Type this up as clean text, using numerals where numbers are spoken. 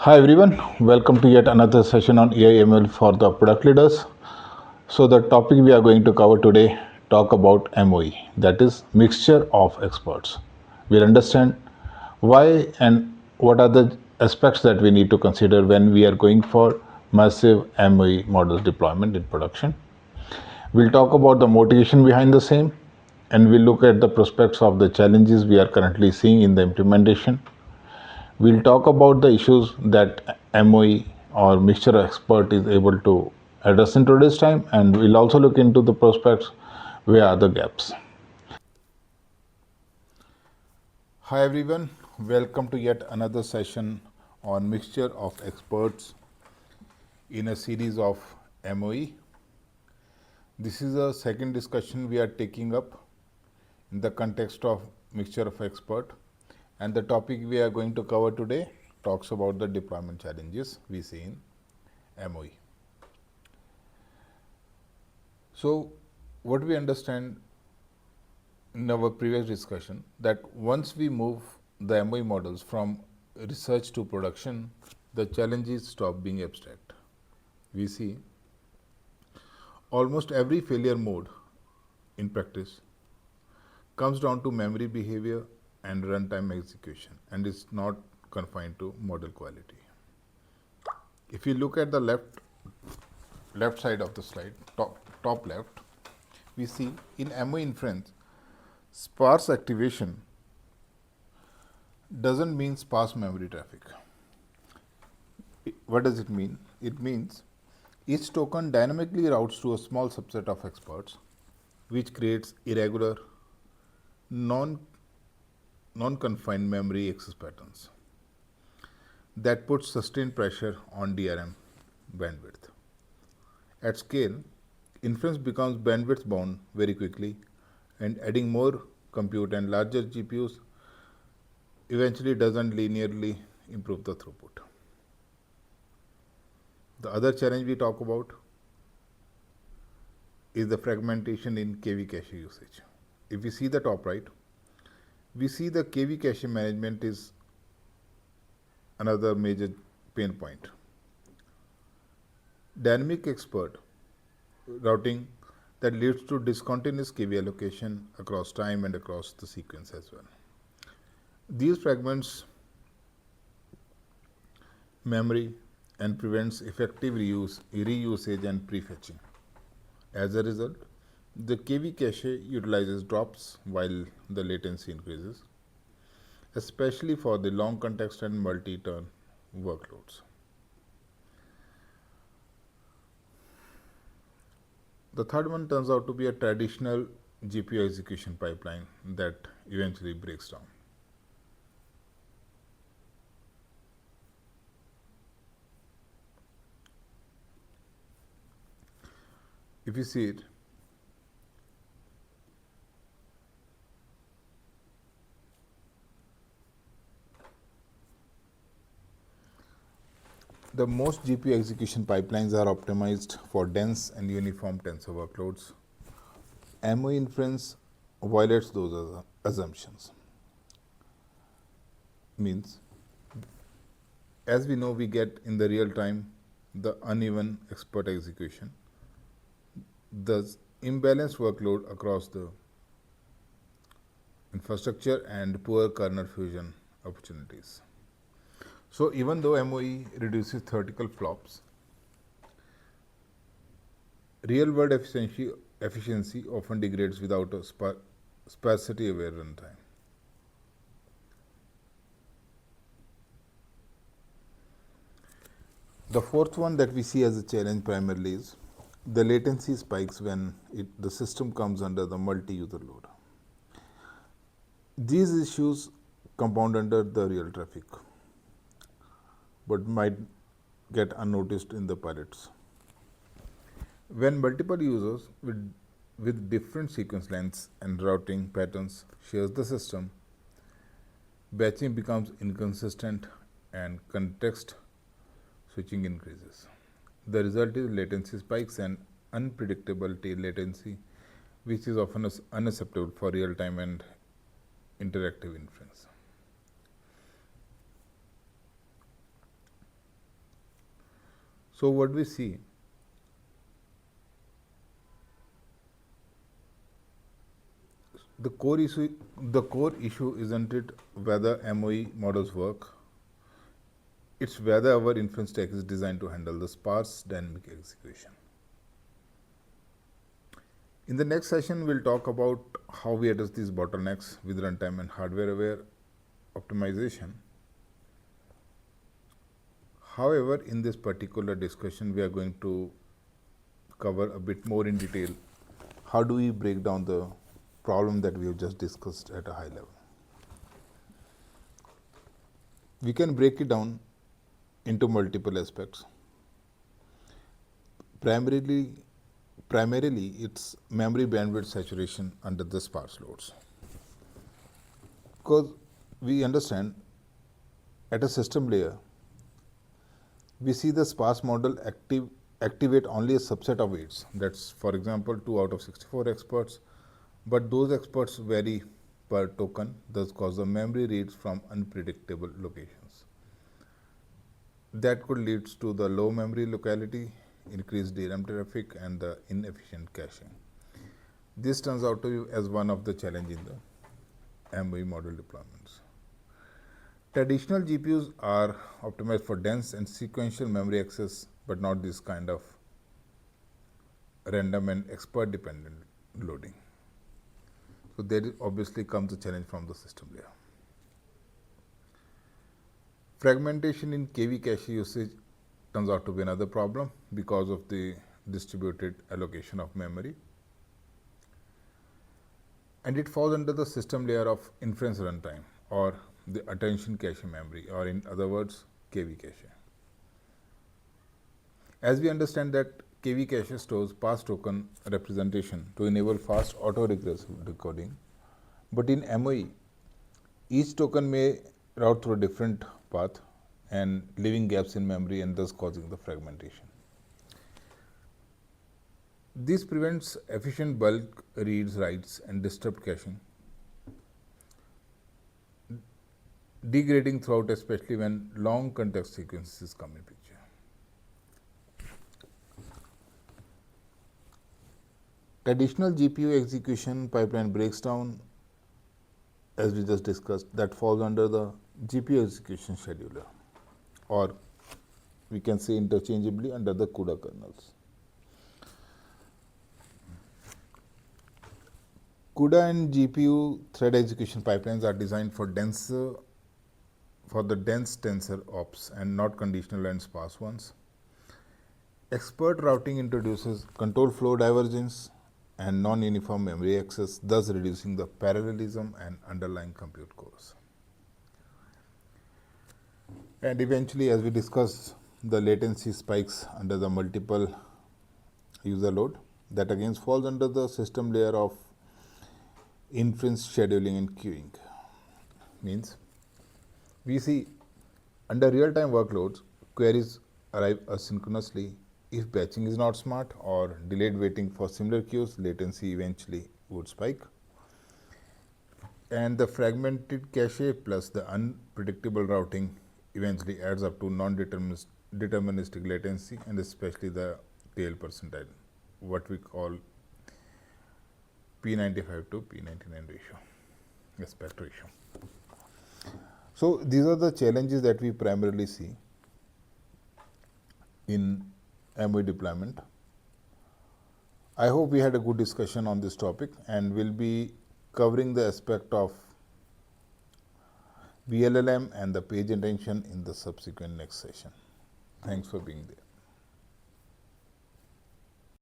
Hi everyone, welcome to yet another session on AI/ML for the product leaders. So the topic we are going to cover today talk about MOE, that is mixture of experts. We'll understand why and what are the aspects that we need to consider when we are going for massive MOE model deployment in production. We'll talk about the motivation behind the same, and we'll look at the prospects of the challenges we are currently seeing in the implementation. We'll talk about the issues that MOE or mixture expert is able to address in today's time, and we'll also look into the prospects where are the gaps. Hi everyone, welcome to yet another session on mixture of experts in a series of MOE. This is a second discussion we are taking up in the context of mixture of expert, and the topic we are going to cover today talks about the deployment challenges we see in MOE. So what we understand in our previous discussion that once we move the MOE models from research to production, the challenges stop being abstract. We see almost every failure mode in practice comes down to memory behavior and runtime execution, and is not confined to model quality. If you look at the left side of the slide, top left, we see in MO inference, sparse activation doesn't mean sparse memory traffic. What does it mean? It means each token dynamically routes to a small subset of experts, which creates irregular, non-confined memory access patterns that puts sustained pressure on DRM bandwidth. At scale, inference becomes bandwidth bound very quickly, and adding more compute and larger GPUs eventually doesn't linearly improve the throughput. The other challenge we talk about is the fragmentation in KV cache usage. If we see the top right, we see the KV cache management is another major pain point. Dynamic expert routing that leads to discontinuous KV allocation across time and across the sequence as well. These fragments memory and prevents effective reusage and prefetching. As a result, the KV cache utilizes drops while the latency increases, especially for the long context and multi-turn workloads. The third one turns out to be a traditional GPU execution pipeline that eventually breaks down. If you see it, the most GPU execution pipelines are optimized for dense and uniform tensor workloads. MO inference violates those assumptions. Means, as we know, we get in the real time the uneven expert execution, the imbalanced workload across the infrastructure, and poor kernel fusion opportunities. So even though MOE reduces theoretical flops, real-world efficiency often degrades without a sparsity-aware runtime. The fourth one that we see as a challenge primarily is the latency spikes when the system comes under the multi-user load. These issues compound under the real traffic, but might get unnoticed in the pilots. When multiple users with different sequence lengths and routing patterns shares the system, batching becomes inconsistent and context switching increases. The result is latency spikes and unpredictable tail latency, which is often unacceptable for real-time and interactive inference. So what we see, the core issue isn't it whether MOE models work, it's whether our inference stack is designed to handle the sparse dynamic execution. In the next session, we'll talk about how we address these bottlenecks with runtime and hardware-aware optimization. However, in this particular discussion, we are going to cover a bit more in detail how do we break down the problem that we have just discussed at a high level. We can break it down into multiple aspects. Primarily, it's memory bandwidth saturation under the sparse loads. Because we understand at a system layer, we see the sparse model activate only a subset of weights. That's, for example, 2 out of 64 experts, but those experts vary per token, thus cause the memory reads from unpredictable locations. That could lead to the low memory locality, increased DRAM traffic, and the inefficient caching. This turns out to be as one of the challenges in the MOE model deployments. Traditional GPUs are optimized for dense and sequential memory access, but not this kind of random and expert dependent loading. So there obviously comes a challenge from the system layer. Fragmentation in KV cache usage turns out to be another problem because of the distributed allocation of memory. And it falls under the system layer of inference runtime or the attention cache memory, or in other words, KV cache. As we understand that KV cache stores pass token representation to enable fast autoregressive decoding, but in MOE, each token may route through a different path and leaving gaps in memory and thus causing the fragmentation. This prevents efficient bulk reads, writes, and disrupt caching, degrading throughout, especially when long context sequences come in picture. Traditional GPU execution pipeline breaks down, as we just discussed, that falls under the GPU execution scheduler, or we can say interchangeably under the CUDA kernels. CUDA and GPU thread execution pipelines are designed for the dense tensor ops and not conditional and sparse ones. Expert routing introduces control flow divergence and non-uniform memory access, thus reducing the parallelism and underlying compute cores. And eventually, as we discussed, the latency spikes under the multiple user load. That again falls under the system layer of inference scheduling and queuing. Means we see under real-time workloads, queries arrive asynchronously. If batching is not smart or delayed waiting for similar queues, latency eventually would spike. And the fragmented cache plus the unpredictable routing eventually adds up to non-deterministic latency, and especially the tail percentile, what we call P95 to P99 ratio, aspect ratio. So these are the challenges that we primarily see in MOE deployment. I hope we had a good discussion on this topic, and we'll be covering the aspect of VLLM and the page intention in the subsequent next session. Thanks for being there.